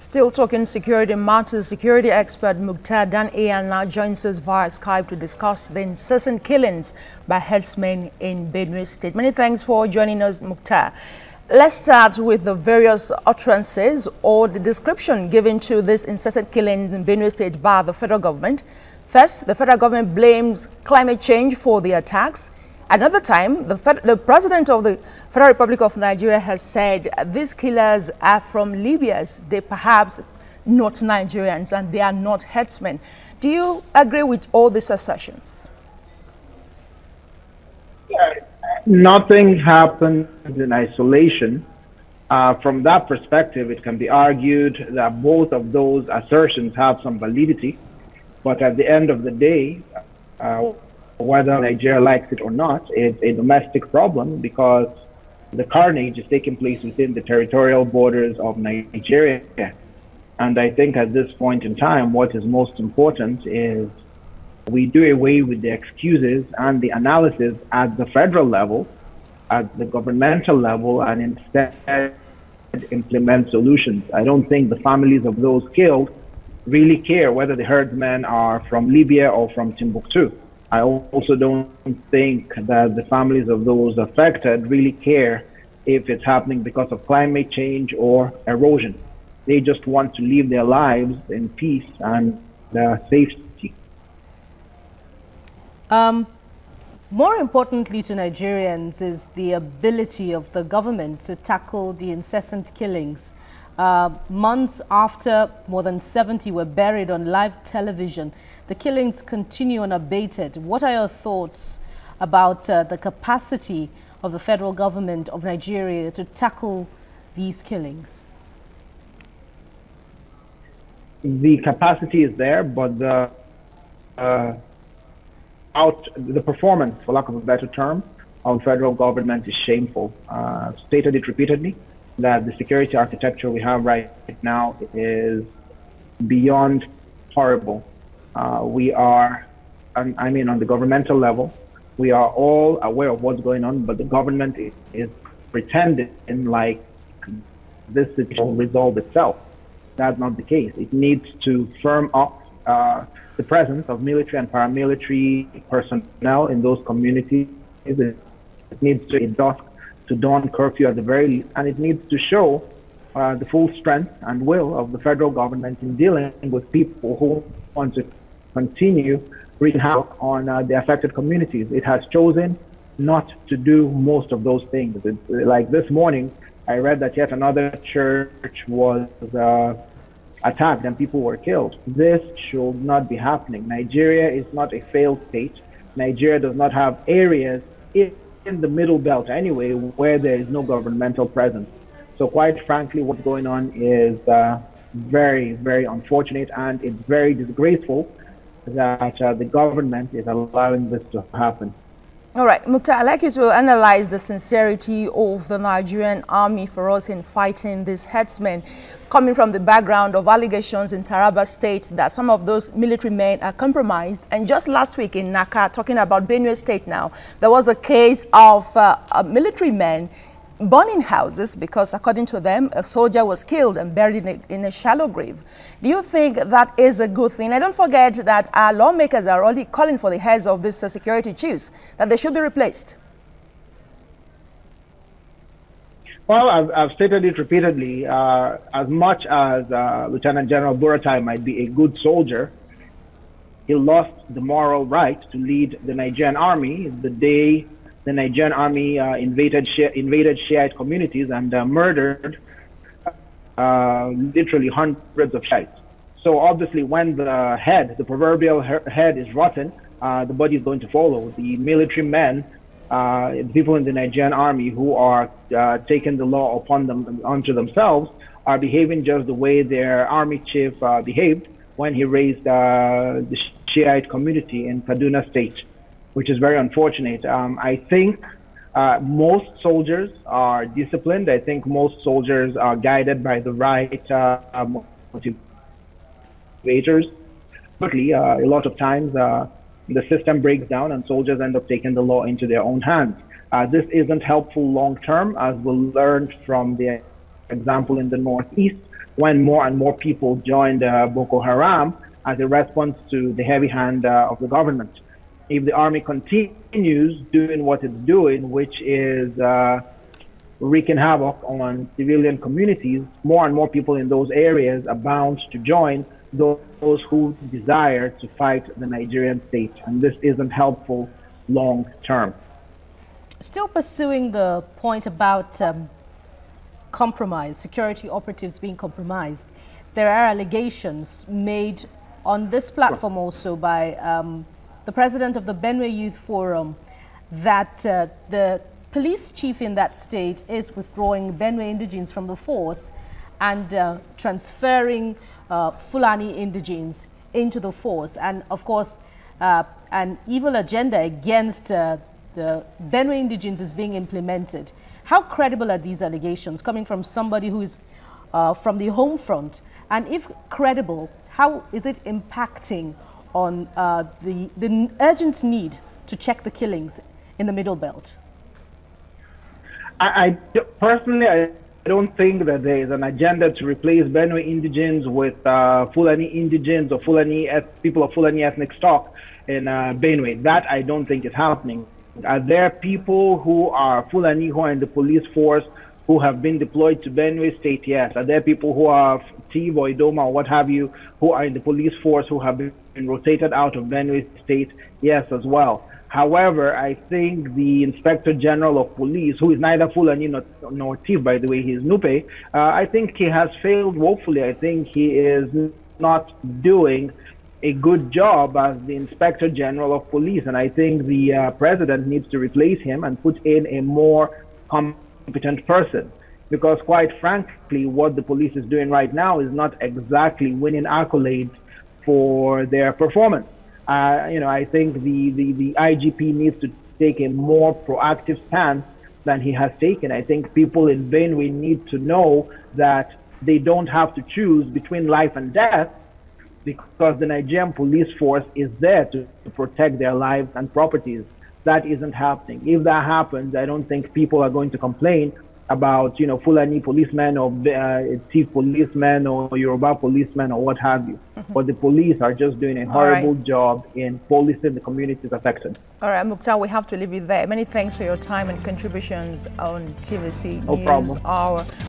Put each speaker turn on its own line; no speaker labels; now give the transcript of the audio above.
Still talking security matters, security expert Mukhtar Dan Iyan now joins us via Skype to discuss the incessant killings by herdsmen in Benue State. Many thanks for joining us, Mukhtar. Let's start with the various utterances or the description given to this incessant killing in Benue State by the federal government. First, the federal government blames climate change for the attacks. Another time, the president of the Federal Republic of Nigeria has said these killers are from Libya. They perhaps not Nigerians and they are not herdsmen. Do you agree with all these assertions?
Nothing happens in isolation. From that perspective, it can be argued that both of those assertions have some validity. But at the end of the day, whether Nigeria likes it or not, it's a domestic problem because the carnage is taking place within the territorial borders of Nigeria. And I think at this point in time, what is most important is we do away with the excuses and the analysis at the federal level, at the governmental level, and instead implement solutions. I don't think the families of those killed really care whether the herdsmen are from Libya or from Timbuktu. I also don't think that the families of those affected really care if it's happening because of climate change or erosion. They just want to live their lives in peace and safety.
More importantly to Nigerians is the ability of the government to tackle the incessant killings. Months after more than 70 were buried on live television, the killings continue unabated. What are your thoughts about the capacity of the federal government of Nigeria to tackle these killings?
The capacity is there, but the performance, for lack of a better term, of the federal government is shameful. I've stated it repeatedly that the security architecture we have right now is beyond horrible. We are, I mean, on the governmental level, we are all aware of what's going on, but the government is pretending like this will resolve itself. That's not the case. It needs to firm up the presence of military and paramilitary personnel in those communities. It needs to dusk to dawn curfew at the very least, and it needs to show the full strength and will of the federal government in dealing with people who want to continue wreaking havoc on the affected communities. It has chosen not to do most of those things. It's, like this morning, I read that yet another church was attacked and people were killed. This should not be happening. Nigeria is not a failed state. Nigeria does not have areas in the middle belt anyway where there is no governmental presence. So quite frankly, what's going on is very, very unfortunate, and it's very disgraceful that the government is allowing this to happen.
All right, Mukhtar, I'd like you to analyze the sincerity of the Nigerian army for us in fighting these herdsmen, coming from the background of allegations in Taraba State that some of those military men are compromised. And just last week in Naka, talking about Benue State now, there was a case of military men burning houses because, according to them, a soldier was killed and buried in a shallow grave. Do you think that is a good thing? And don't forget that our lawmakers are already calling for the heads of these security chiefs, that they should be replaced.
Well, I've stated it repeatedly. As much as Lieutenant General Buratai might be a good soldier, he lost the moral right to lead the Nigerian army the day the Nigerian army invaded Shiite communities and murdered literally hundreds of Shiites. So obviously when the head, the proverbial head is rotten, the body is going to follow. The military men, the people in the Nigerian army who are taking the law onto themselves are behaving just the way their army chief behaved when he raised the Shiite community in Kaduna State, which is very unfortunate. I think most soldiers are disciplined. I think most soldiers are guided by the right motivators. But a lot of times the system breaks down and soldiers end up taking the law into their own hands. This isn't helpful long term, as we'll learn from the example in the Northeast, when more and more people joined Boko Haram as a response to the heavy hand of the government. If the army continues doing what it's doing, which is wreaking havoc on civilian communities, more and more people in those areas are bound to join those who desire to fight the Nigerian state. And this isn't helpful long term.
Still pursuing the point about compromise, security operatives being compromised, there are allegations made on this platform also by the president of the Benue Youth Forum that the police chief in that state is withdrawing Benue indigenes from the force and transferring Fulani indigenes into the force. And of course, an evil agenda against the Benue indigenes is being implemented. How credible are these allegations coming from somebody who is from the home front? And if credible, how is it impacting on the urgent need to check the killings in the Middle Belt?
Personally, I don't think that there is an agenda to replace Benue indigenes with Fulani indigenes or people of Fulani ethnic stock in Benue. That I don't think is happening. Are there people who are Fulani who are in the police force who have been deployed to Benue State? Yes. Are there people who are Tiv or Idoma or what have you who are in the police force who have been rotated out of Benue State? Yes, as well. However, I think the Inspector General of Police, who is neither Fulani nor Tiv, by the way, he is Nupe, I think he has failed woefully. I think he is not doing a good job as the Inspector General of Police, and I think the president needs to replace him and put in a more competent person, because quite frankly, what the police is doing right now is not exactly winning accolades for their performance. I think the IGP needs to take a more proactive stance than he has taken. I think people in Benue need to know that they don't have to choose between life and death, because the Nigerian police force is there to protect their lives and properties. That isn't happening. If that happens, I don't think people are going to complain about, Fulani policemen or Tiv policemen or Yoruba policemen or what have you. But the police are just doing a horrible job in policing the communities affected.
All right, Mukhtar, we have to leave it there. Many thanks for your time and contributions on TVC
No
News
problem.
Hour.